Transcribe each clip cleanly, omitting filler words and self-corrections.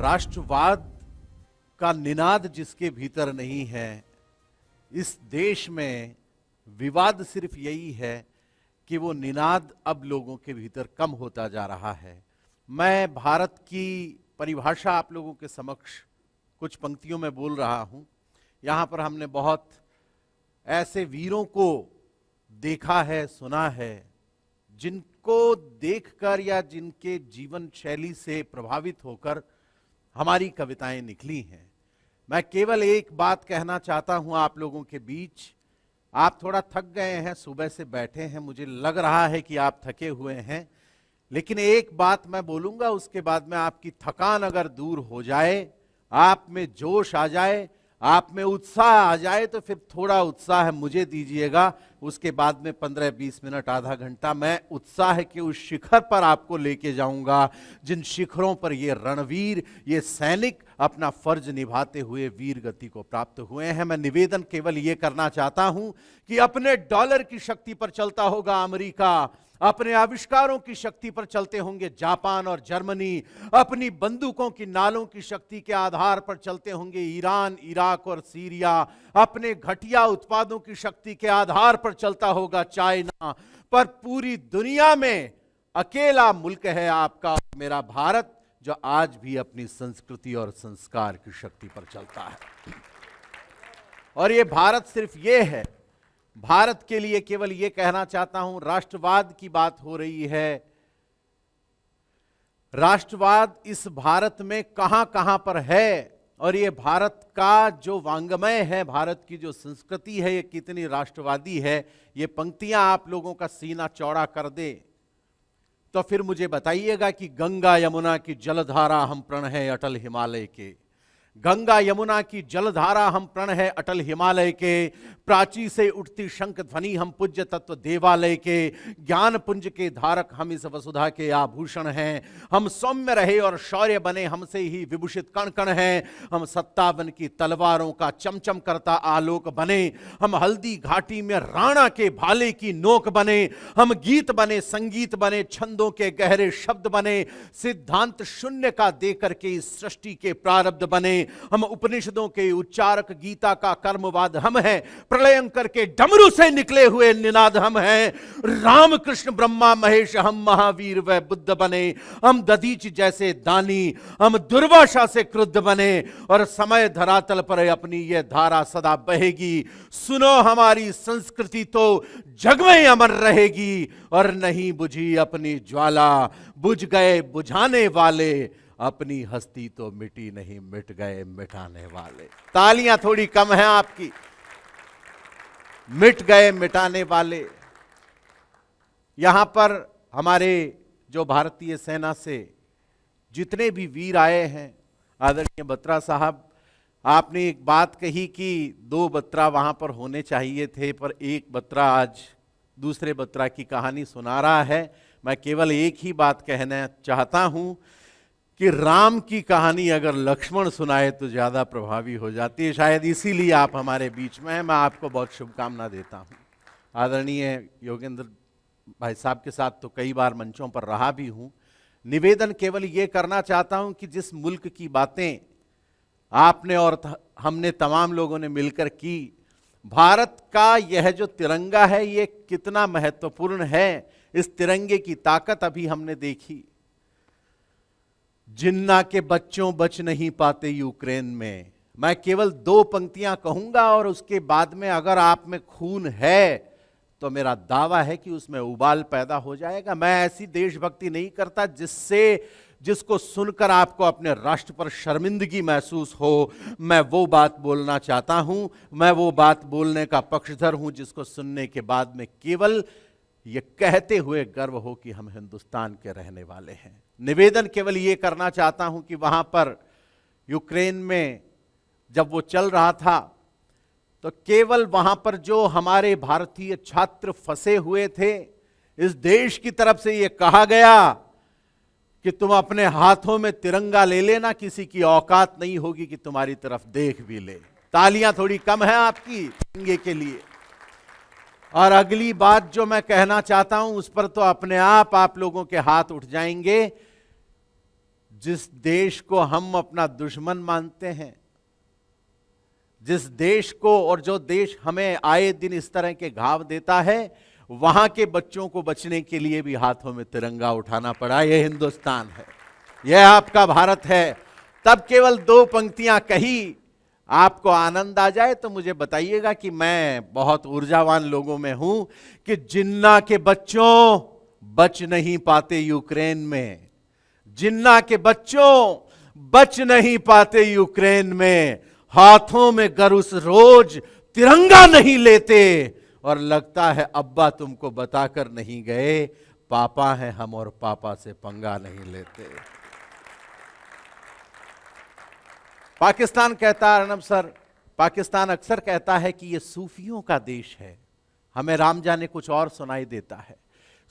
राष्ट्रवाद का निनाद जिसके भीतर नहीं है, इस देश में विवाद सिर्फ यही है कि वो निनाद अब लोगों के भीतर कम होता जा रहा है। मैं भारत की परिभाषा आप लोगों के समक्ष कुछ पंक्तियों में बोल रहा हूं। यहां पर हमने बहुत ऐसे वीरों को देखा है, सुना है, जिनको देखकर या जिनके जीवन शैली से प्रभावित होकर हमारी कविताएं निकली हैं। मैं केवल एक बात कहना चाहता हूं आप लोगों के बीच। आप थोड़ा थक गए हैं, सुबह से बैठे हैं, मुझे लग रहा है कि आप थके हुए हैं, लेकिन एक बात मैं बोलूंगा, उसके बाद में आपकी थकान अगर दूर हो जाए, आप में जोश आ जाए, आप में उत्साह आ जाए, तो फिर थोड़ा उत्साह मुझे दीजिएगा। उसके बाद में 15-20 मिनट, आधा घंटा मैं उत्साह के उस शिखर पर आपको लेके जाऊंगा जिन शिखरों पर ये रणवीर, ये सैनिक अपना फर्ज निभाते हुए वीर गति को प्राप्त हुए हैं। मैं निवेदन केवल ये करना चाहता हूं कि अपने डॉलर की शक्ति पर चलता होगा अमेरिका, अपने आविष्कारों की शक्ति पर चलते होंगे जापान और जर्मनी, अपनी बंदूकों की नालों की शक्ति के आधार पर चलते होंगे ईरान, इराक और सीरिया, अपने घटिया उत्पादों की शक्ति के आधार पर चलता होगा चाइना, पर पूरी दुनिया में अकेला मुल्क है आपका और मेरा भारत, जो आज भी अपनी संस्कृति और संस्कार की शक्ति पर चलता है। और ये भारत सिर्फ ये है। भारत के लिए केवल ये कहना चाहता हूं, राष्ट्रवाद की बात हो रही है। राष्ट्रवाद इस भारत में कहां कहां पर है, और ये भारत का जो वांग्मय है, भारत की जो संस्कृति है, ये कितनी राष्ट्रवादी है। ये पंक्तियां आप लोगों का सीना चौड़ा कर दे तो फिर मुझे बताइएगा कि गंगा यमुना की जलधारा हम प्रण है अटल हिमालय के, गंगा यमुना की जलधारा हम प्रण है अटल हिमालय के, प्राची से उठती शंख ध्वनि हम पूज्य तत्व देवालय के, ज्ञान पुंज के धारक हम इस वसुधा के आभूषण हैं, हम सौम्य रहे और शौर्य बने हमसे ही विभूषित कण कण हैं, हम सत्तावन की तलवारों का चमचम करता आलोक बने, हम हल्दी घाटी में राणा के भाले की नोक बने, हम गीत बने, संगीत बने, छंदों के गहरे शब्द बने, सिद्धांत शून्य का देकर के इस सृष्टि के प्रारब्ध बने, हम उपनिषदों के उच्चारक, गीता का कर्मवाद हम हैं, प्रलयंकर के डमरू से निकले हुए निनाद हम हैं, राम कृष्ण ब्रह्मा महेश हम महावीर व बुद्ध बने, हम दधीच जैसे दानी, हम दुर्वासा से क्रुद्ध बने, और समय धरातल पर अपनी यह धारा सदा बहेगी। सुनो हमारी संस्कृति तो जग में अमर रहेगी, और नहीं बुझी अपनी ज्वाला, बुझ गए बुझाने वाले, अपनी हस्ती तो मिटी नहीं, मिट गए मिटाने वाले। तालियां थोड़ी कम हैं आपकी। मिट गए मिटाने वाले। यहां पर हमारे जो भारतीय सेना से जितने भी वीर आए हैं, आदरणीय बत्रा साहब, आपने एक बात कही कि 2 बत्रा वहां पर होने चाहिए थे, पर एक बत्रा आज दूसरे बत्रा की कहानी सुना रहा है। मैं केवल एक ही बात कहना चाहता हूं कि राम की कहानी अगर लक्ष्मण सुनाए तो ज्यादा प्रभावी हो जाती है। शायद इसीलिए आप हमारे बीच में हैं। मैं आपको बहुत शुभकामना देता हूं। आदरणीय योगेंद्र भाई साहब के साथ तो कई बार मंचों पर रहा भी हूं। निवेदन केवल ये करना चाहता हूं कि जिस मुल्क की बातें आपने और हमने तमाम लोगों ने मिलकर की, भारत का यह जो तिरंगा है ये कितना महत्वपूर्ण है, इस तिरंगे की ताकत अभी हमने देखी। जिन्ना के बच्चों बच नहीं पाते यूक्रेन में। मैं केवल 2 पंक्तियां कहूंगा और उसके बाद में अगर आप में खून है तो मेरा दावा है कि उसमें उबाल पैदा हो जाएगा। मैं ऐसी देशभक्ति नहीं करता जिसको सुनकर आपको अपने राष्ट्र पर शर्मिंदगी महसूस हो। मैं वो बात बोलना चाहता हूं, मैं वो बात बोलने का पक्षधर हूं जिसको सुनने के बाद में केवल ये कहते हुए गर्व हो कि हम हिंदुस्तान के रहने वाले हैं। निवेदन केवल ये करना चाहता हूं कि वहां पर यूक्रेन में जब वो चल रहा था तो केवल वहां पर जो हमारे भारतीय छात्र फंसे हुए थे, इस देश की तरफ से ये कहा गया कि तुम अपने हाथों में तिरंगा ले लेना, किसी की औकात नहीं होगी कि तुम्हारी तरफ देख भी ले। तालियां थोड़ी कम है आपकी तिरंगे के लिए। और अगली बात जो मैं कहना चाहता हूं उस पर तो अपने आप लोगों के हाथ उठ जाएंगे। जिस देश को हम अपना दुश्मन मानते हैं, जिस देश को और जो देश हमें आए दिन इस तरह के घाव देता है, वहां के बच्चों को बचने के लिए भी हाथों में तिरंगा उठाना पड़ा। यह हिंदुस्तान है, यह आपका भारत है। तब केवल 2 पंक्तियां कही, आपको आनंद आ जाए तो मुझे बताइएगा कि मैं बहुत ऊर्जावान लोगों में हूं कि जिन्ना के बच्चों बच नहीं पाते यूक्रेन में, जिन्ना के बच्चों बच नहीं पाते यूक्रेन में, हाथों में गरुस रोज तिरंगा नहीं लेते और लगता है अब्बा तुमको बताकर नहीं गए, पापा हैं हम और पापा से पंगा नहीं लेते। पाकिस्तान कहता है, अर्नब सर, पाकिस्तान अक्सर कहता है कि यह सूफियों का देश है। हमें राम जाने कुछ और सुनाई देता है।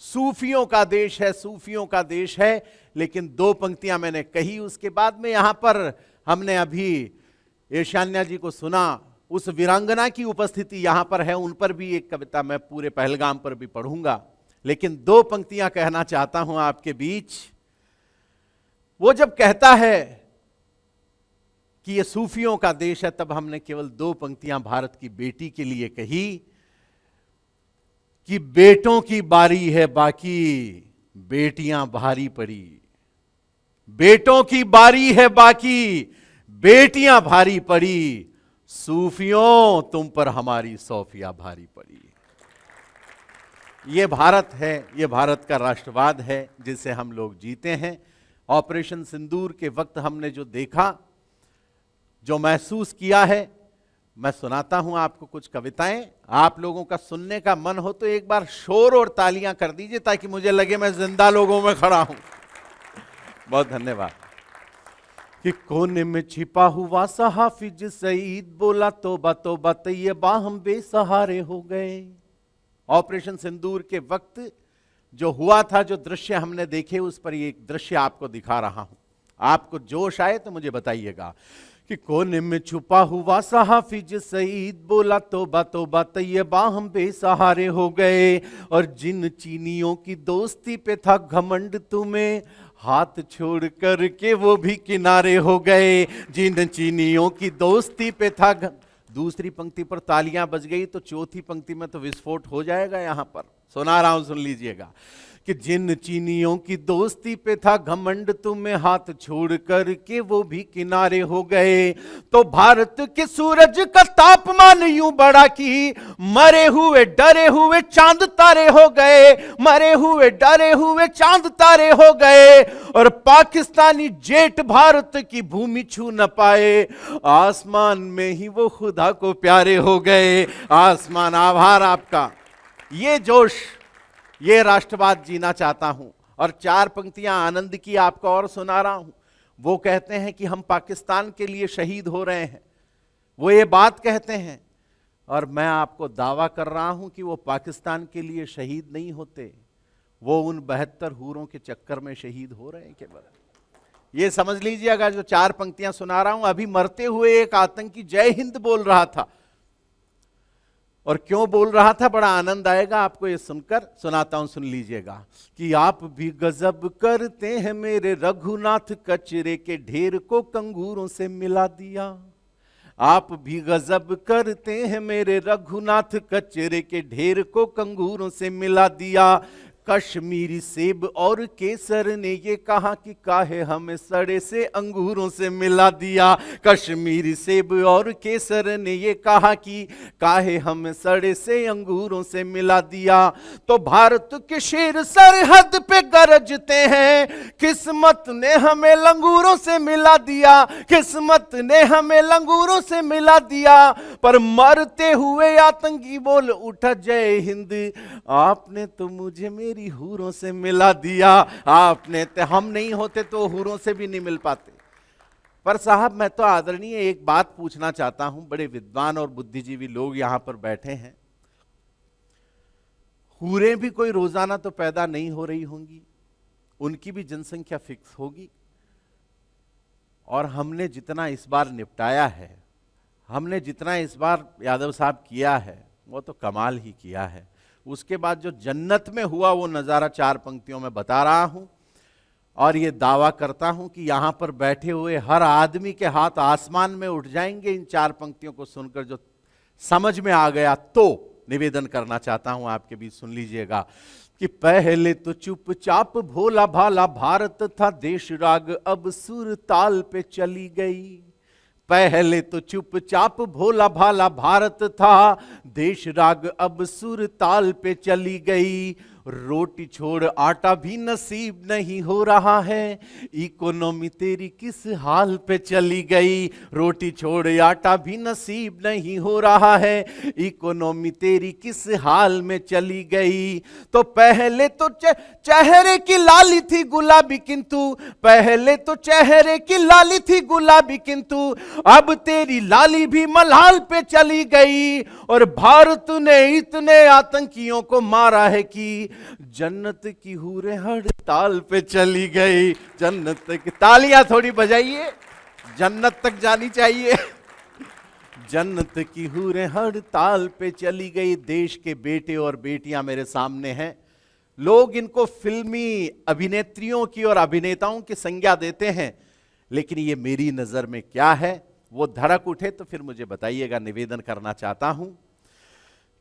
सूफियों का देश है, सूफियों का देश है। लेकिन 2 पंक्तियां मैंने कही, उसके बाद में यहां पर हमने अभी ईशान्या जी को सुना, उस वीरांगना की उपस्थिति यहां पर है, उन पर भी एक कविता मैं पूरे पहलगाम पर भी पढ़ूंगा। लेकिन 2 पंक्तियां कहना चाहता हूं आपके बीच। वो जब कहता है कि ये सूफियों का देश है, तब हमने केवल 2 पंक्तियां भारत की बेटी के लिए कही कि बेटों की बारी है बाकी, बेटियां भारी पड़ी, बेटों की बारी है बाकी, बेटियां भारी पड़ी, सूफियों तुम पर हमारी सौफिया भारी पड़ी। ये भारत है, ये भारत का राष्ट्रवाद है जिसे हम लोग जीते हैं। ऑपरेशन सिंदूर के वक्त हमने जो देखा, जो महसूस किया है, मैं सुनाता हूं आपको कुछ कविताएं। आप लोगों का सुनने का मन हो तो एक बार शोर और तालियां कर दीजिए ताकि मुझे लगे मैं जिंदा लोगों में खड़ा हूं। बहुत धन्यवाद। कि कोने में छिपा हुआ सहाफिज सईद बोला तौबा तौबा तैयबा हम बेसहारे हो गए। ऑपरेशन सिंदूर के वक्त जो हुआ था, जो दृश्य हमने देखे, उस पर एक दृश्य आपको दिखा रहा हूं। आपको जोश आए तो मुझे बताइएगा। कि कोने में छुपा हुआ सहाफिज सईद बोला तौबा तौबा तैयबा हम बेसहारे हो गए, और जिन चीनियों की दोस्ती पे था घमंड तुम्हें, हाथ छोड़ कर के वो भी किनारे हो गए। जिन चीनियों की दोस्ती पे था दूसरी पंक्ति पर तालियां बज गई तो चौथी पंक्ति में तो विस्फोट हो जाएगा। यहां पर सुना रहा हूं, सुन लीजिएगा। कि जिन चीनियों की दोस्ती पे था घमंड तुम्हें, हाथ छोड़ कर के वो भी किनारे हो गए। तो भारत के सूरज का तापमान यूं बढ़ा कि मरे हुए डरे हुए चांद तारे हो गए, मरे हुए डरे हुए चांद तारे हो गए। और पाकिस्तानी जेट भारत की भूमि छू न पाए, आसमान में ही वो खुदा को प्यारे हो गए। आसमान, आभार आपका। ये जोश, ये राष्ट्रवाद जीना चाहता हूं। और 4 पंक्तियां आनंद की आपको और सुना रहा हूं। वो कहते हैं कि हम पाकिस्तान के लिए शहीद हो रहे हैं, वो ये बात कहते हैं। और मैं आपको दावा कर रहा हूं कि वो पाकिस्तान के लिए शहीद नहीं होते, वो उन 72 हूरों के चक्कर में शहीद हो रहे हैं केवल। ये समझ लीजिए, अगर जो 4 पंक्तियां सुना रहा हूं, अभी मरते हुए एक आतंकी जय हिंद बोल रहा था। और क्यों बोल रहा था, बड़ा आनंद आएगा आपको ये सुनकर। सुनाता हूं, सुन लीजिएगा। कि आप भी गजब करते हैं मेरे रघुनाथ, कचरे के ढेर को कंगूरों से मिला दिया। आप भी गजब करते हैं मेरे रघुनाथ, कचरे के ढेर को कंगूरों से मिला दिया। कश्मीरी सेब और केसर ने ये कहा कि काहे हमें सड़े से अंगूरों से मिला दिया। कश्मीरी सेब और केसर ने ये कहा कि काहे हमें सड़े से अंगूरों से मिला दिया। तो भारत के शेर सरहद पे गरजते हैं, किस्मत ने हमें लंगूरों से मिला दिया, किस्मत ने हमें लंगूरों से मिला दिया। पर मरते हुए आतंकी बोल उठा जय हिंद, आपने तो मुझे मेरी हूरों से मिला दिया। आपने तो, हम नहीं होते तो हूरों से भी नहीं मिल पाते। पर साहब, मैं तो आदरणीय एक बात पूछना चाहता हूं, बड़े विद्वान और बुद्धिजीवी लोग यहां पर बैठे हैं। हूरें भी कोई रोजाना तो पैदा नहीं हो रही होंगी, उनकी भी जनसंख्या फिक्स होगी। और हमने जितना इस बार निपटाया है, हमने जितना इस बार यादव साहब किया है, वो तो कमाल ही किया है। उसके बाद जो जन्नत में हुआ वो नजारा 4 पंक्तियों में बता रहा हूं। और ये दावा करता हूं कि यहां पर बैठे हुए हर आदमी के हाथ आसमान में उठ जाएंगे इन 4 पंक्तियों को सुनकर। जो समझ में आ गया तो निवेदन करना चाहता हूं आपके बीच, सुन लीजिएगा कि पहले तो चुपचाप भोला भाला भारत था, देश राग अब सुर ताल पे चली गई। पहले तो चुपचाप भोला भाला भारत था, देश राग अब सुर ताल पे चली गई। रोटी छोड़ आटा भी नसीब नहीं हो रहा है, इकोनॉमी तेरी किस हाल पे चली गई। रोटी छोड़ आटा भी नसीब नहीं हो रहा है, इकोनॉमी तेरी किस हाल में चली गई। तो पहले तो चेहरे की लाली थी गुलाबी, किंतु पहले तो चेहरे की लाली थी गुलाबी, किंतु अब तेरी लाली भी मलाल पे चली गई। और भारत ने इतने आतंकियों को मारा है कि जन्नत की हूरें हड़ताल पे चली गई। जन्नत की तालियां थोड़ी बजाइए, जन्नत तक जानी चाहिए। जन्नत की हूरें हड़ताल पे चली गई। देश के बेटे और बेटियां मेरे सामने हैं। लोग इनको फिल्मी अभिनेत्रियों की और अभिनेताओं की संज्ञा देते हैं, लेकिन ये मेरी नजर में क्या है वो धड़क उठे तो फिर मुझे बताइएगा। निवेदन करना चाहता हूं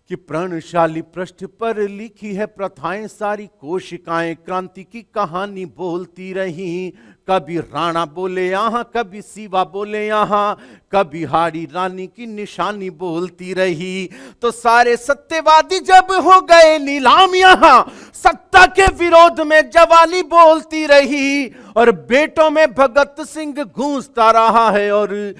कि प्रणशाली पृष्ठ पर लिखी है प्रथाएं सारी, कोशिकाएं क्रांति की कहानी बोलती रही। कभी राणा बोले यहां, कभी शिवा बोले यहां, कभी हारी रानी की निशानी बोलती रही। तो सारे सत्यवादी जब हो गए नीलाम, यहां सत्ता के विरोध में जवानी बोलती रही। और बेटों में भगत सिंह गूंजता रहा है, और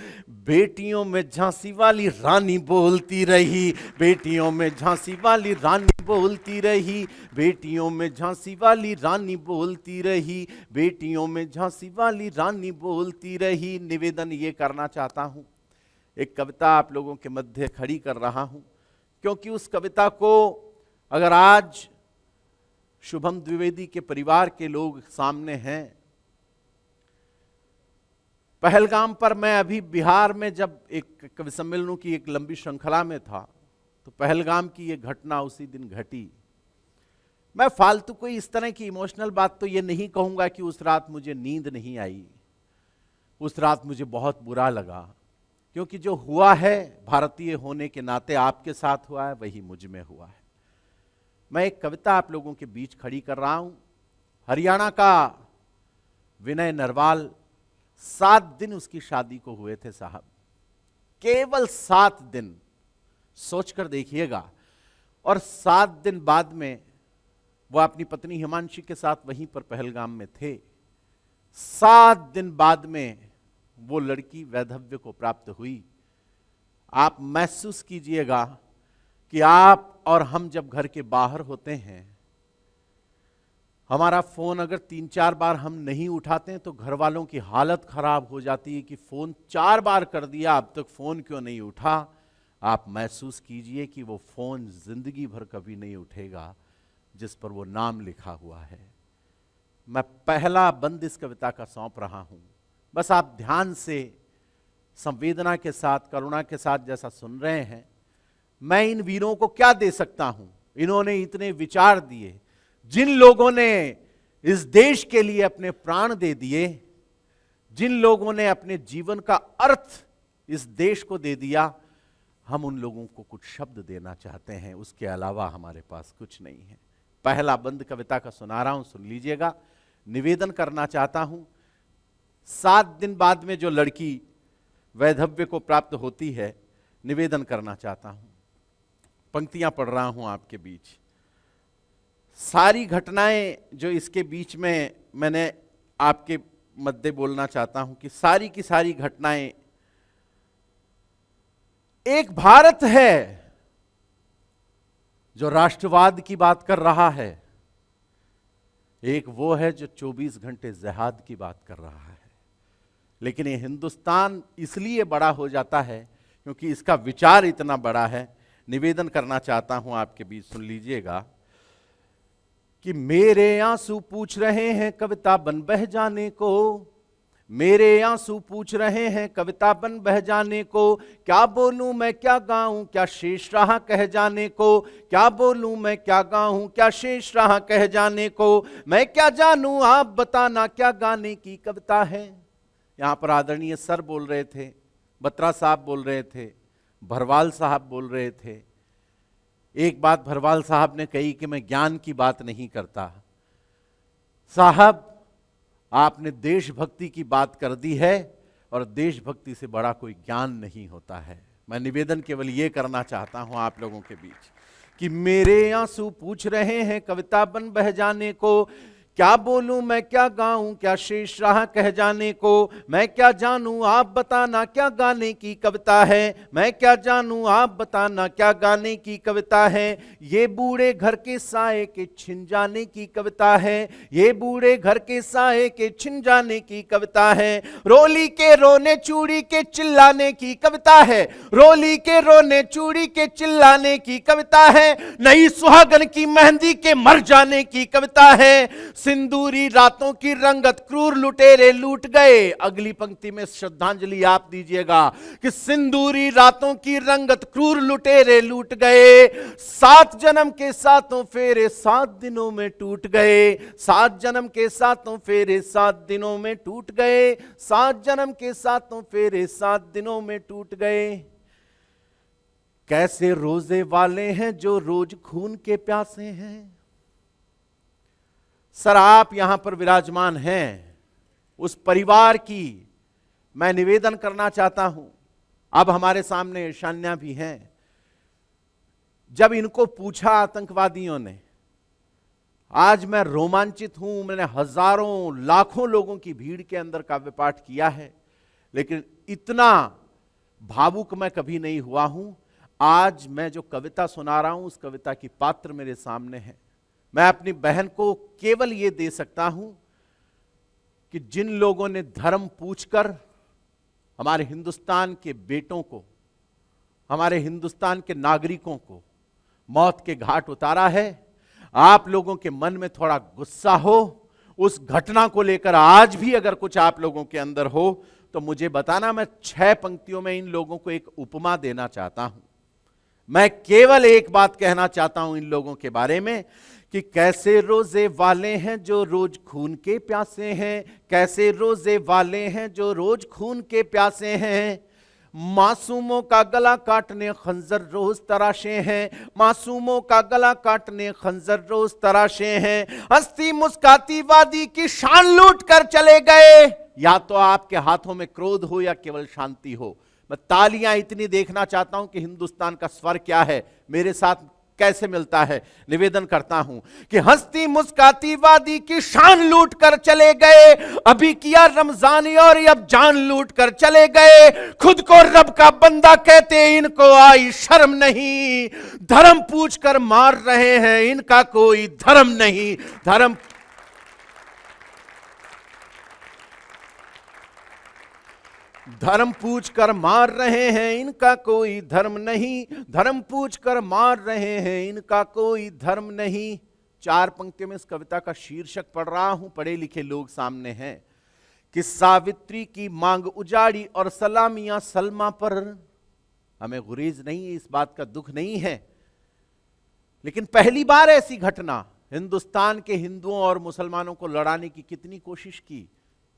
बेटियों में झांसी वाली रानी बोलती रही। बेटियों में झांसी वाली रानी बोलती रही। बेटियों में झांसी वाली रानी बोलती रही। बेटियों में झांसी वाली रानी बोलती रही। निवेदन ये करना चाहता हूं, एक कविता आप लोगों के मध्य खड़ी कर रहा हूं, क्योंकि उस कविता को अगर आज शुभम द्विवेदी के परिवार के लोग सामने हैं, पहलगाम पर मैं अभी बिहार में जब एक कवि सम्मेलनों की एक लंबी श्रृंखला में था, तो पहलगाम की ये घटना उसी दिन घटी। मैं फालतू कोई इस तरह की इमोशनल बात तो ये नहीं कहूंगा कि उस रात मुझे नींद नहीं आई। उस रात मुझे बहुत बुरा लगा, क्योंकि जो हुआ है भारतीय होने के नाते आपके साथ हुआ है, वही मुझ में हुआ है। मैं एक कविता आप लोगों के बीच खड़ी कर रहा हूं। हरियाणा का विनय नरवाल, 7 दिन उसकी शादी को हुए थे साहब, केवल 7 दिन, सोचकर देखिएगा। और 7 दिन बाद में वो अपनी पत्नी हिमांशी के साथ वहीं पर पहलगाम में थे। 7 दिन बाद में वो लड़की वैधव्य को प्राप्त हुई। आप महसूस कीजिएगा कि आप और हम जब घर के बाहर होते हैं, हमारा फोन अगर 3-4 बार हम नहीं उठाते हैं तो घर वालों की हालत खराब हो जाती है कि फोन 4 बार कर दिया, अब तक फोन क्यों नहीं उठा। आप महसूस कीजिए कि वो फोन जिंदगी भर कभी नहीं उठेगा जिस पर वो नाम लिखा हुआ है। मैं पहला बंद इस कविता का सौंप रहा हूं, बस आप ध्यान से, संवेदना के साथ, करुणा के साथ जैसा सुन रहे हैं। मैं इन वीरों को क्या दे सकता हूं? इन्होंने इतने विचार दिए। जिन लोगों ने इस देश के लिए अपने प्राण दे दिए, जिन लोगों ने अपने जीवन का अर्थ इस देश को दे दिया, हम उन लोगों को कुछ शब्द देना चाहते हैं। उसके अलावा हमारे पास कुछ नहीं है। पहला बंद कविता का सुना रहा हूं, सुन लीजिएगा। निवेदन करना चाहता हूं, 7 दिन बाद में जो लड़की वैधव्य को प्राप्त होती है, निवेदन करना चाहता हूं। पंक्तियां पढ़ रहा हूं आपके बीच। सारी घटनाएं जो इसके बीच में मैंने आपके मध्य बोलना चाहता हूं कि सारी की सारी घटनाएं, एक भारत है जो राष्ट्रवाद की बात कर रहा है, एक वो है जो 24 घंटे जिहाद की बात कर रहा है। लेकिन ये हिंदुस्तान इसलिए बड़ा हो जाता है क्योंकि इसका विचार इतना बड़ा है। निवेदन करना चाहता हूं आपके बीच, सुन लीजिएगा कि मेरे आंसू पूछ रहे हैं कविता बन बह जाने को, मेरे आंसू पूछ रहे हैं कविता बन बह जाने को, क्या बोलूं मैं क्या गाऊं क्या शेष रहा कह जाने को, क्या बोलूं मैं क्या गाऊं क्या शेष रहा कह जाने को, मैं क्या जानूं आप बताना क्या गाने की कविता है। यहां पर आदरणीय सर बोल रहे थे, बत्रा साहब बोल रहे थे, भरवाल साहब बोल रहे थे। एक बात भरवाल साहब ने कही कि मैं ज्ञान की बात नहीं करता। साहब, आपने देशभक्ति की बात कर दी है, और देशभक्ति से बड़ा कोई ज्ञान नहीं होता है। मैं निवेदन केवल ये करना चाहता हूं आप लोगों के बीच कि मेरे आंसू पूछ रहे हैं कविता बन बह जाने को, क्या बोलूं मैं क्या गाऊं क्या शेष रहा कह जाने को, मैं क्या जानूं आप बताना क्या गाने की कविता है, मैं क्या जानूं आप बताना क्या गाने की कविता है। ये बूढ़े घर के साए के छिन जाने की कविता है, ये बूढ़े घर के साए के छिन जाने की कविता है। रोली के रोने चूड़ी के चिल्लाने की कविता है, रोली के रोने चूड़ी के चिल्लाने की कविता है। नई सुहागन की मेहंदी के मर जाने की कविता है। सिंदूरी रातों की रंगत क्रूर लुटेरे लूट गए। अगली पंक्ति में श्रद्धांजलि आप दीजिएगा कि सिंदूरी रातों की रंगत क्रूर लुटेरे लूट गए। 7 जन्म के सातों फेरे 7 दिनों में टूट गए, 7 जन्म के सातों फेरे 7 दिनों में टूट गए, 7 जन्म के सातों फेरे 7 दिनों में टूट गए। कैसे रोजे वाले हैं जो रोज खून के प्यासे हैं। सर, आप यहां पर विराजमान हैं, उस परिवार की मैं निवेदन करना चाहता हूं। अब हमारे सामने ईशान्या भी हैं। जब इनको पूछा आतंकवादियों ने, आज मैं रोमांचित हूं, मैंने हजारों लाखों लोगों की भीड़ के अंदर काव्य पाठ किया है, लेकिन इतना भावुक मैं कभी नहीं हुआ हूं। आज मैं जो कविता सुना रहा हूं, उस कविता की पात्र मेरे सामने है। मैं अपनी बहन को केवल यह दे सकता हूं कि जिन लोगों ने धर्म पूछकर हमारे हिंदुस्तान के बेटों को, हमारे हिंदुस्तान के नागरिकों को मौत के घाट उतारा है, आप लोगों के मन में थोड़ा गुस्सा हो उस घटना को लेकर, आज भी अगर कुछ आप लोगों के अंदर हो तो मुझे बताना। मैं 6 पंक्तियों में इन लोगों को एक उपमा देना चाहता हूं। मैं केवल एक बात कहना चाहता हूं इन लोगों के बारे में कि कैसे रोजे वाले हैं जो रोज खून के प्यासे हैं, कैसे रोजे वाले हैं जो रोज खून के प्यासे हैं। मासूमों का गला काटने खंजर रोज तराशे हैं, मासूमों का गला काटने खंजर रोज तराशे हैं। हंसती मुस्काती वादी की शान लूट कर चले गए। या तो आपके हाथों में क्रोध हो या केवल शांति हो। मैं तालियां इतनी देखना चाहता हूं कि हिंदुस्तान का स्वर क्या है, मेरे साथ कैसे मिलता है। निवेदन करता हूं कि हंसती मुस्काती वादी की शान लूट कर चले गए, अभी किया रमजानी और अब जान लूट कर चले गए। खुद को रब का बंदा कहते इनको आई शर्म नहीं, धर्म पूछ कर मार रहे हैं इनका कोई धर्म नहीं। धर्म पूछ कर मार रहे हैं इनका कोई धर्म नहीं, धर्म पूछ कर मार रहे हैं इनका कोई धर्म नहीं। 4 पंक्तियों में इस कविता का शीर्षक पढ़ रहा हूं, पढ़े लिखे लोग सामने हैं कि सावित्री की मांग उजाड़ी और सलामियां सलमा पर। हमें गुरेज नहीं है, इस बात का दुख नहीं है, लेकिन पहली बार ऐसी घटना। हिंदुस्तान के हिंदुओं और मुसलमानों को लड़ाने की कितनी कोशिश की,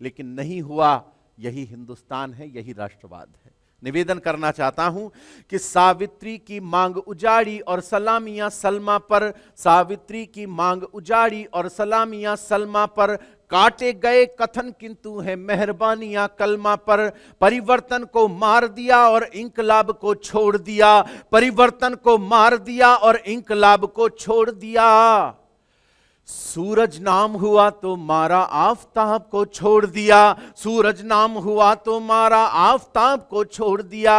लेकिन नहीं हुआ। यही हिंदुस्तान है, यही राष्ट्रवाद है। निवेदन करना चाहता हूं कि सावित्री की मांग उजाड़ी और सलामियां सलमा पर, सावित्री की मांग उजाड़ी और सलामियां सलमा पर। काटे गए कथन किंतु है मेहरबानियां कलमा पर। परिवर्तन को मार दिया और इंकलाब को छोड़ दिया, परिवर्तन को मार दिया और इंकलाब को छोड़ दिया। सूरज नाम हुआ तो मारा आफताब को छोड़ दिया, सूरज नाम हुआ तो मारा आफताब को छोड़ दिया।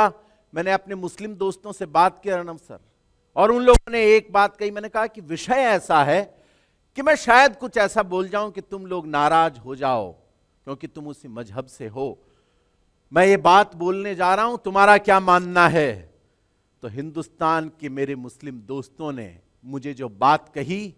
मैंने अपने मुस्लिम दोस्तों से बात की अर्नब सर, और उन लोगों ने एक बात कही। मैंने कहा कि विषय ऐसा है कि मैं शायद कुछ ऐसा बोल जाऊं कि तुम लोग नाराज हो जाओ, क्योंकि तुम उसी मजहब से हो। मैं ये बात बोलने जा रहा हूं, तुम्हारा क्या मानना है? तो हिंदुस्तान के मेरे मुस्लिम दोस्तों ने मुझे जो बात कही,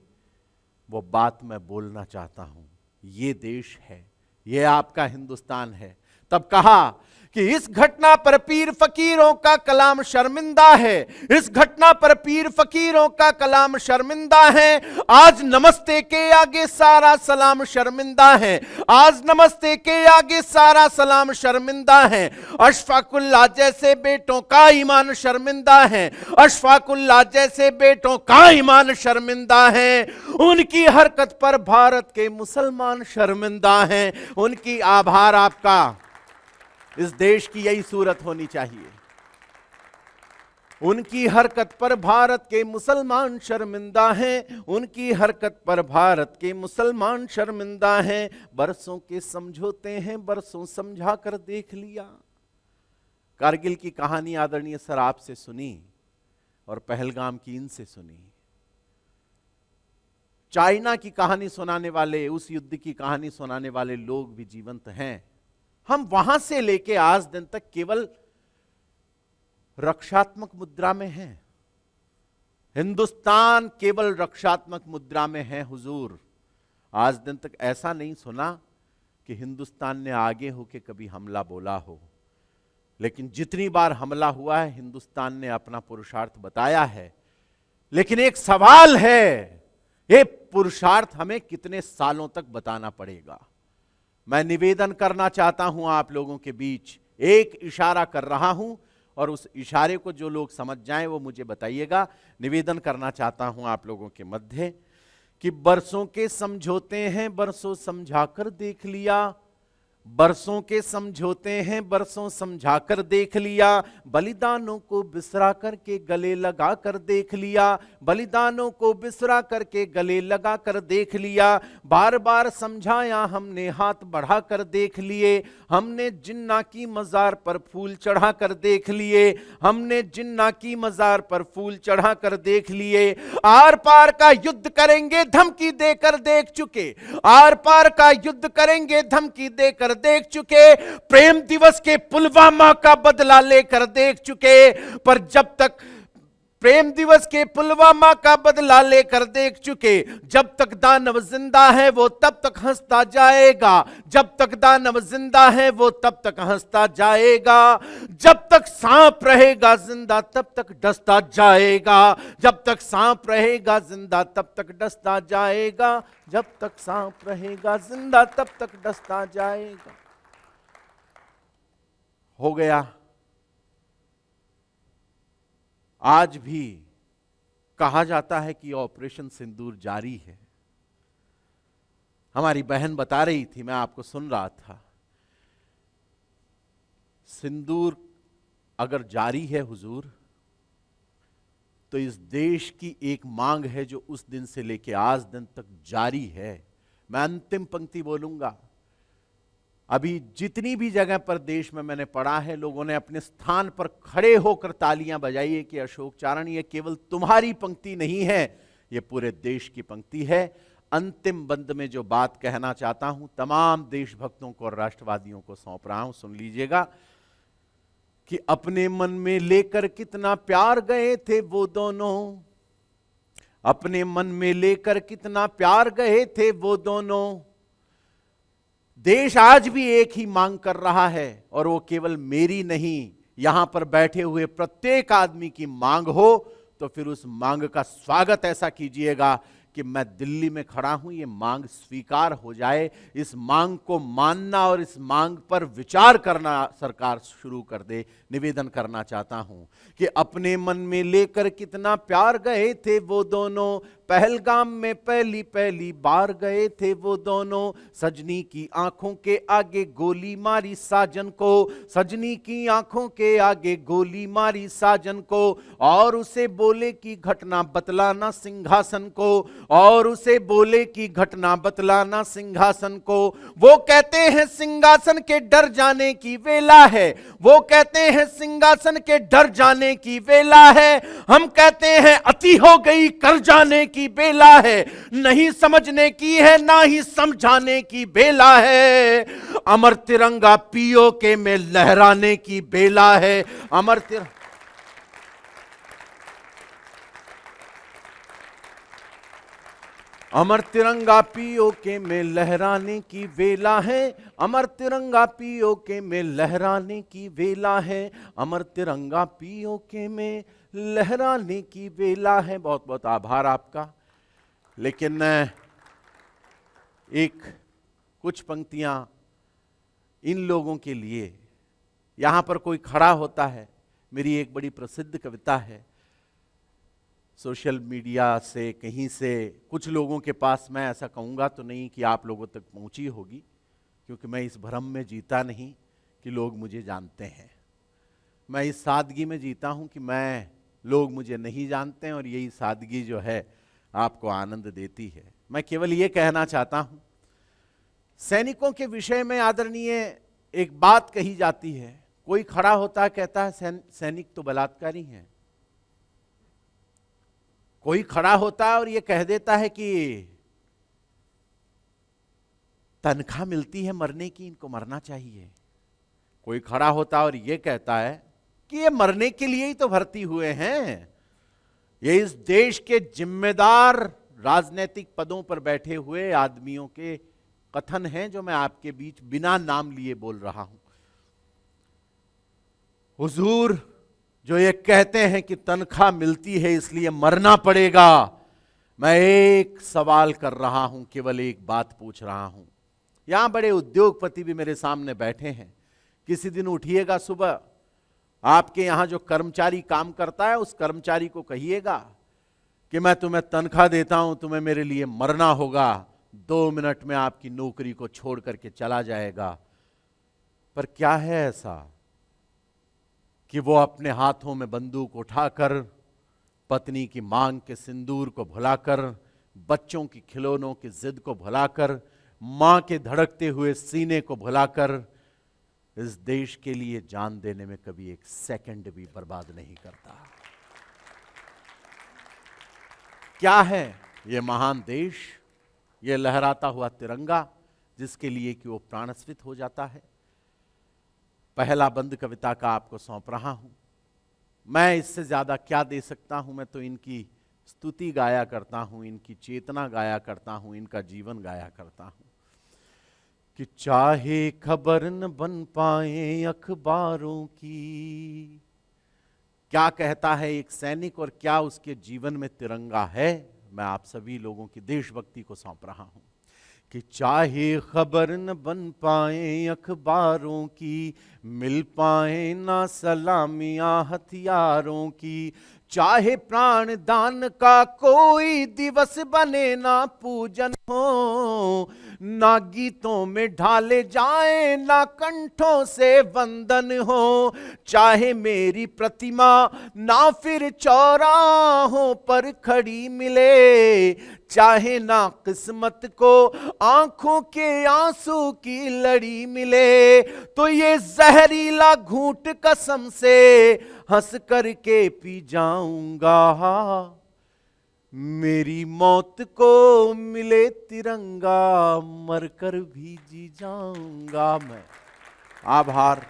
वो बात मैं बोलना चाहता हूं। ये देश है, यह आपका हिंदुस्तान है। तब कहा कि इस घटना पर पीर फकीरों का कलाम शर्मिंदा है, इस घटना पर पीर फकीरों का कलाम शर्मिंदा है। आज नमस्ते के आगे सारा सलाम शर्मिंदा है, आज नमस्ते के आगे सारा सलाम शर्मिंदा है। अशफाकुल्लाह जैसे बेटों का ईमान शर्मिंदा है, अशफाकुल्लाह जैसे बेटों का ईमान शर्मिंदा है। उनकी हरकत पर भारत के मुसलमान शर्मिंदा हैं। उनकी आभार आपका, इस देश की यही सूरत होनी चाहिए। उनकी हरकत पर भारत के मुसलमान शर्मिंदा हैं, उनकी हरकत पर भारत के मुसलमान शर्मिंदा हैं। बरसों के समझौते हैं, बरसों समझा कर देख लिया। कारगिल की कहानी आदरणीय सर आपसे सुनी और पहलगाम की इनसे सुनी। चाइना की कहानी सुनाने वाले, उस युद्ध की कहानी सुनाने वाले लोग भी जीवंत हैं। हम वहां से लेके आज दिन तक केवल रक्षात्मक मुद्रा में हैं। हिंदुस्तान केवल रक्षात्मक मुद्रा में है हुजूर। आज दिन तक ऐसा नहीं सुना कि हिंदुस्तान ने आगे होके कभी हमला बोला हो। लेकिन जितनी बार हमला हुआ है, हिंदुस्तान ने अपना पुरुषार्थ बताया है। लेकिन एक सवाल है, ये पुरुषार्थ हमें कितने सालों तक बताना पड़ेगा? मैं निवेदन करना चाहता हूं आप लोगों के बीच, एक इशारा कर रहा हूं और उस इशारे को जो लोग समझ जाएं वो मुझे बताइएगा। निवेदन करना चाहता हूं आप लोगों के मध्य कि बरसों के समझौते हैं, बरसों समझा कर देख लिया, बरसों के समझौते हैं, बरसों समझा कर देख लिया। बलिदानों को बिसरा करके गले लगा कर देख लिया, बलिदानों को बिसरा करके गले लगा कर देख लिया। बार बार समझाया हमने, हाथ बढ़ा कर देख लिए। हमने जिन्ना की मजार पर फूल चढ़ा कर देख लिए, हमने जिन्ना की मजार पर फूल चढ़ा कर देख लिए। आर पार का युद्ध करेंगे धमकी देकर देख चुके, आर पार का युद्ध करेंगे धमकी देकर देख चुके, प्रेम दिवस के पुलवामा का बदला लेकर देख चुके। पर जब तक प्रेम दिवस के पुलवामा का बदला लेकर देख चुके, जब तक दानव जिंदा है वो तब तक हंसता जाएगा, जब तक दानव जिंदा है वो तब तक हंसता जाएगा। जब तक सांप रहेगा जिंदा तब तक डसता जाएगा, जब तक सांप रहेगा जिंदा तब तक डसता जाएगा, जब तक सांप रहेगा जिंदा तब तक डसता जाएगा। हो गया। आज भी कहा जाता है कि ऑपरेशन सिंदूर जारी है। हमारी बहन बता रही थी, मैं आपको सुन रहा था। सिंदूर अगर जारी है हुजूर, तो इस देश की एक मांग है जो उस दिन से लेकर आज दिन तक जारी है। मैं अंतिम पंक्ति बोलूंगा। अभी जितनी भी जगह पर देश में मैंने पढ़ा है, लोगों ने अपने स्थान पर खड़े होकर तालियां बजाई है कि अशोक चारण, ये केवल तुम्हारी पंक्ति नहीं है, ये पूरे देश की पंक्ति है। अंतिम बंद में जो बात कहना चाहता हूं, तमाम देशभक्तों को और राष्ट्रवादियों को सौंप रहा हूं, सुन लीजिएगा कि अपने मन में लेकर कितना प्यार गए थे वो दोनों, अपने मन में लेकर कितना प्यार गए थे वो दोनों। देश आज भी एक ही मांग कर रहा है, और वो केवल मेरी नहीं, यहां पर बैठे हुए प्रत्येक आदमी की मांग हो। तो फिर उस मांग का स्वागत ऐसा कीजिएगा कि मैं दिल्ली में खड़ा हूं, ये मांग स्वीकार हो जाए। इस मांग को मानना और इस मांग पर विचार करना सरकार शुरू कर दे। निवेदन करना चाहता हूं कि अपने मन में लेकर कितना प्यार गए थे वो दोनों, पहलगाम में पहली पहली बार गए थे वो दोनों। सजनी की आंखों के आगे गोली मारी साजन को, सजनी की आंखों के आगे गोली मारी साजन को, और उसे बोले कि घटना बतलाना सिंहासन को, और उसे बोले कि घटना बतलाना सिंहासन को। वो कहते हैं सिंहासन के डर जाने की वेला है, वो कहते हैं सिंहासन के डर जाने की वेला है। हम कहते हैं अति हो गई कर जाने की बेला है, नहीं समझने की है ना ही समझाने की बेला है। अमर तिरंगा पीओके में लहराने की बेला है, अमर तिरंगा। अमर तिरंगा पीओके में लहराने की वेला है, अमर तिरंगा पीओके में लहराने की वेला है, अमर तिरंगा पीओके में लहराने की वेला है। बहुत बहुत आभार आपका। लेकिन एक कुछ पंक्तियां इन लोगों के लिए, यहां पर कोई खड़ा होता है, मेरी एक बड़ी प्रसिद्ध कविता है, सोशल मीडिया से कहीं से कुछ लोगों के पास, मैं ऐसा कहूँगा तो नहीं कि आप लोगों तक पहुँची होगी, क्योंकि मैं इस भ्रम में जीता नहीं कि लोग मुझे जानते हैं। मैं इस सादगी में जीता हूँ कि लोग मुझे नहीं जानते हैं, और यही सादगी जो है आपको आनंद देती है। मैं केवल ये कहना चाहता हूँ, सैनिकों के विषय में आदरणीय एक बात कही जाती है, कोई खड़ा होता है कहता है सैनिक तो बलात्कारी हैं। कोई खड़ा होता है और ये कह देता है कि तनख्वाह मिलती है मरने की, इनको मरना चाहिए। कोई खड़ा होता है और ये कहता है कि ये मरने के लिए ही तो भर्ती हुए हैं। ये इस देश के जिम्मेदार राजनीतिक पदों पर बैठे हुए आदमियों के कथन हैं, जो मैं आपके बीच बिना नाम लिए बोल रहा हूं। हुजूर जो ये कहते हैं कि तनख्वाह मिलती है इसलिए मरना पड़ेगा, मैं एक सवाल कर रहा हूं, केवल एक बात पूछ रहा हूं। यहां बड़े उद्योगपति भी मेरे सामने बैठे हैं। किसी दिन उठिएगा सुबह, आपके यहां जो कर्मचारी काम करता है उस कर्मचारी को कहिएगा कि मैं तुम्हें तनख्वाह देता हूं, तुम्हें मेरे लिए मरना होगा, 2 मिनट में आपकी नौकरी को छोड़ करके चला जाएगा। पर क्या है ऐसा कि वो अपने हाथों में बंदूक उठाकर, पत्नी की मांग के सिंदूर को भुलाकर, बच्चों की खिलौनों की जिद को भुलाकर, मां के धड़कते हुए सीने को भुलाकर इस देश के लिए जान देने में कभी एक सेकंड भी बर्बाद नहीं करता। क्या है ये महान देश, ये लहराता हुआ तिरंगा, जिसके लिए कि वो प्राणस्वित हो जाता है। पहला बंद कविता का आपको सौंप रहा हूं। मैं इससे ज्यादा क्या दे सकता हूं, मैं तो इनकी स्तुति गाया करता हूं, इनकी चेतना गाया करता हूं, इनका जीवन गाया करता हूं। कि चाहे खबर न बन पाए अखबारों की, क्या कहता है एक सैनिक और क्या उसके जीवन में तिरंगा है, मैं आप सभी लोगों की देशभक्ति को सौंप रहा हूं। कि चाहे खबर न बन पाए अखबारों की, मिल पाए ना सलामियां हथियारों की, चाहे प्राण दान का कोई दिवस बने ना पूजन हो, ना गीतों में ढाले जाए ना कंठों से वंदन हो, चाहे मेरी प्रतिमा ना फिर चौराहों पर खड़ी मिले, चाहे ना किस्मत को आंखों के आंसू की लड़ी मिले, तो ये जहरीला घूंट कसम से हंस करके पी जाऊंगा, मेरी मौत को मिले तिरंगा, मरकर भी जी जाऊंगा मैं। आभार।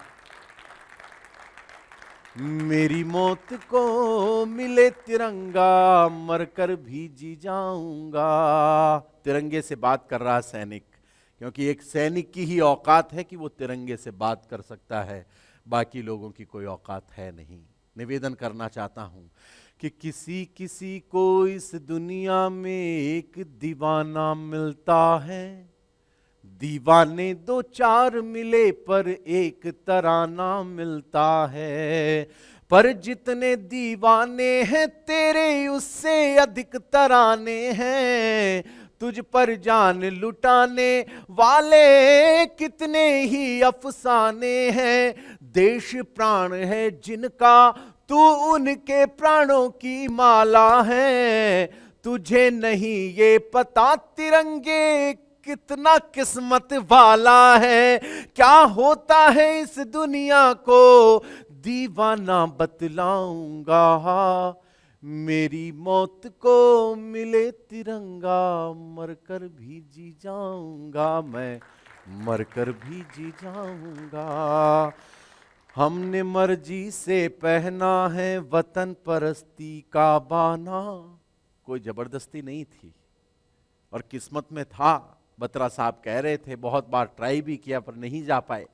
मेरी मौत को मिले तिरंगा, मरकर भी जी जाऊंगा। तिरंगे से बात कर रहा सैनिक, क्योंकि एक सैनिक की ही औकात है कि वो तिरंगे से बात कर सकता है, बाकी लोगों की कोई औकात है नहीं। निवेदन करना चाहता हूं कि किसी किसी को इस दुनिया में एक दीवाना मिलता है, दीवाने 2-4 मिले पर एक तराना मिलता है, पर जितने दीवाने हैं तेरे उससे अधिक तराने हैं, तुझ पर जान लुटाने वाले कितने ही अफसाने हैं, देश प्राण है जिनका तू उनके प्राणों की माला है, तुझे नहीं ये पता तिरंगे कितना किस्मत वाला है, क्या होता है इस दुनिया को दीवाना बतलाऊंगा, मेरी मौत को मिले तिरंगा, मरकर भी जी जाऊंगा मैं, मरकर भी जी जाऊंगा। हमने मर्जी से पहना है वतन परस्ती का बाना, कोई जबरदस्ती नहीं थी, और किस्मत में था। बत्रा साहब कह रहे थे, बहुत बार ट्राई भी किया पर नहीं जा पाए।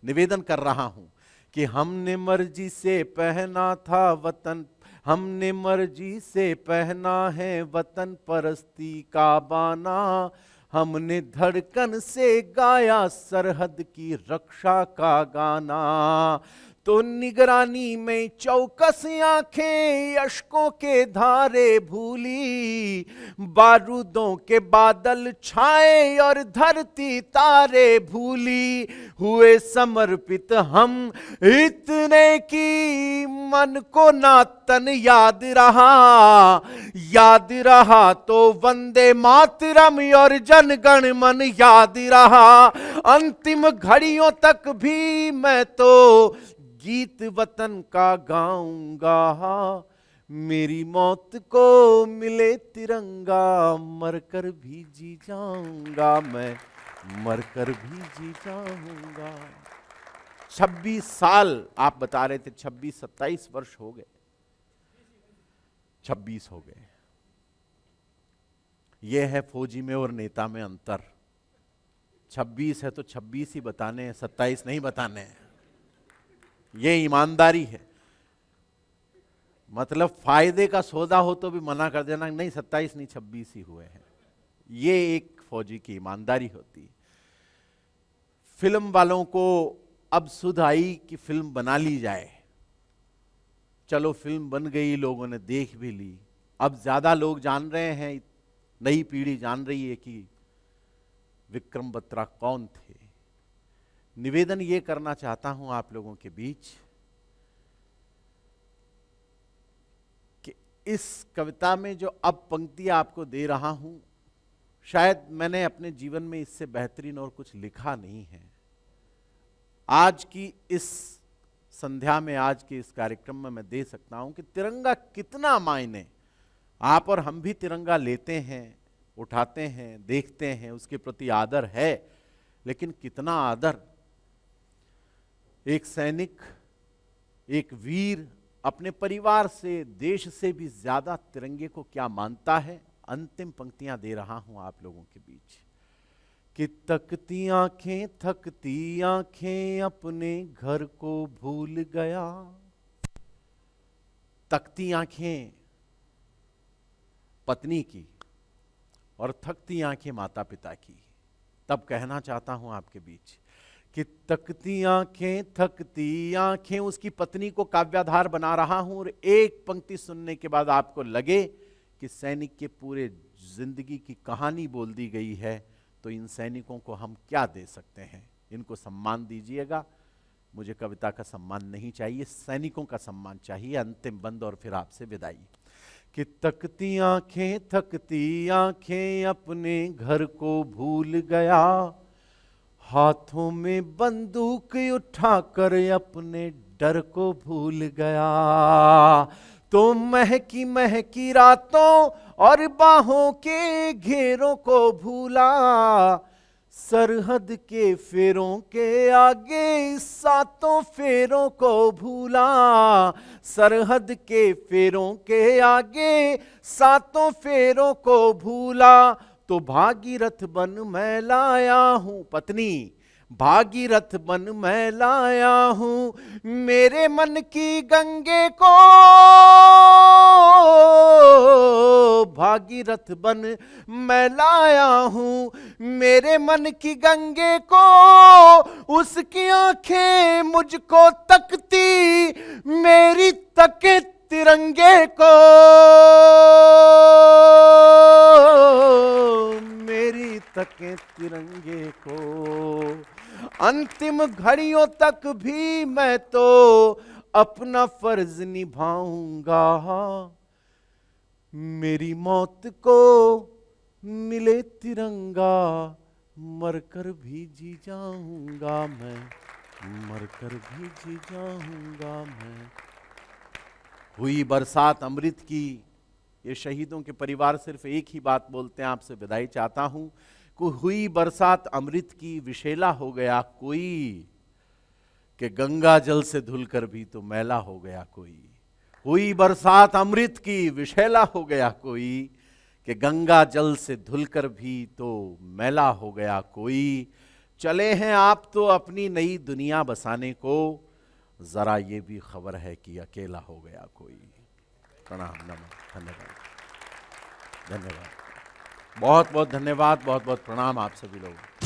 निवेदन कर रहा हूं कि हमने मर्जी से पहना था वतन, हमने मर्जी से पहना है वतन परस्ती का बाना, हमने धड़कन से गाया सरहद की रक्षा का गाना। तो निगरानी में चौकस आंखें अश्कों के धारे भूली, बारूदों के बादल छाए और धरती तारे भूली, हुए समर्पित हम इतने की मन को ना तन याद रहा तो वंदे मातरम और जनगण मन याद रहा। अंतिम घड़ियों तक भी मैं तो गीत वतन का गाऊंगा, मेरी मौत को मिले तिरंगा, मरकर भी जी जाऊंगा, मैं मरकर भी जी जाऊंगा। 26 साल आप बता रहे थे, 26-27 वर्ष हो गए, 26 हो गए। यह है फौजी में और नेता में अंतर। 26 है तो 26 ही बताने हैं, 27 नहीं बताने हैं। यह ईमानदारी है। मतलब फायदे का सौदा हो तो भी मना कर देना, नहीं 27 नहीं 26 ही हुए हैं। ये एक फौजी की ईमानदारी होती है। फिल्म वालों को अब सुध आई कि फिल्म बना ली जाए। चलो फिल्म बन गई, लोगों ने देख भी ली। अब ज्यादा लोग जान रहे हैं, नई पीढ़ी जान रही है कि विक्रम बत्रा कौन थे। निवेदन ये करना चाहता हूं आप लोगों के बीच कि इस कविता में जो अब पंक्तियां आपको दे रहा हूं, शायद मैंने अपने जीवन में इससे बेहतरीन और कुछ लिखा नहीं है। आज की इस संध्या में, आज के इस कार्यक्रम में मैं दे सकता हूं कि तिरंगा कितना मायने। आप और हम भी तिरंगा लेते हैं, उठाते हैं, देखते हैं, उसके प्रति आदर है, लेकिन कितना आदर। एक सैनिक, एक वीर अपने परिवार से, देश से भी ज्यादा तिरंगे को क्या मानता है। अंतिम पंक्तियां दे रहा हूं आप लोगों के बीच कि थकती आंखें अपने घर को भूल गया। तकती आंखें पत्नी की और थकती आंखें माता पिता की। तब कहना चाहता हूं आपके बीच कि थकती आंखें उसकी पत्नी को काव्याधार बना रहा हूं। और एक पंक्ति सुनने के बाद आपको लगे कि सैनिक के पूरे जिंदगी की कहानी बोल दी गई है, तो इन सैनिकों को हम क्या दे सकते हैं। इनको सम्मान दीजिएगा। मुझे कविता का सम्मान नहीं चाहिए, सैनिकों का सम्मान चाहिए। अंतिम बंद और फिर आपसे विदाई कि थकती आंखें अपने घर को भूल गया, हाथों में बंदूक उठाकर अपने डर को भूल गया। तो महकी रातों और बाहों के घेरों को भूला, सरहद के फेरों के आगे सातों फेरों को भूला, सरहद के फेरों के आगे सातों फेरों को भूला। तो भागीरथ बन मैं लाया हूं, पत्नी भागीरथ बन मैं लाया हूं, मेरे मन की गंगे को भागीरथ बन मैं लाया हूं, मेरे मन की गंगे को उसकी आंखें मुझको तकती, मेरी तके तिरंगे को, मेरी तके तिरंगे को। अंतिम घड़ियों तक भी मैं तो अपना फर्ज निभाऊंगा, मेरी मौत को मिले तिरंगा, मरकर भी जी जाऊंगा मैं, मरकर भी जी जाऊंगा मैं। हुई बरसात अमृत की। ये शहीदों के परिवार सिर्फ एक ही बात बोलते हैं, आपसे विदाई चाहता हूं कि हुई बरसात अमृत की, विशेला हो गया कोई, कि गंगा जल से धुलकर भी तो मैला हो गया कोई। हुई बरसात अमृत की, विशेला हो गया कोई, कि गंगा जल से धुलकर भी तो मैला हो गया कोई, चले हैं आप तो अपनी नई दुनिया बसाने को, जरा ये भी खबर है कि अकेला हो गया कोई। प्रणाम, नमन, धन्यवाद, धन्यवाद, बहुत बहुत धन्यवाद, बहुत बहुत प्रणाम आप सभी लोगों को।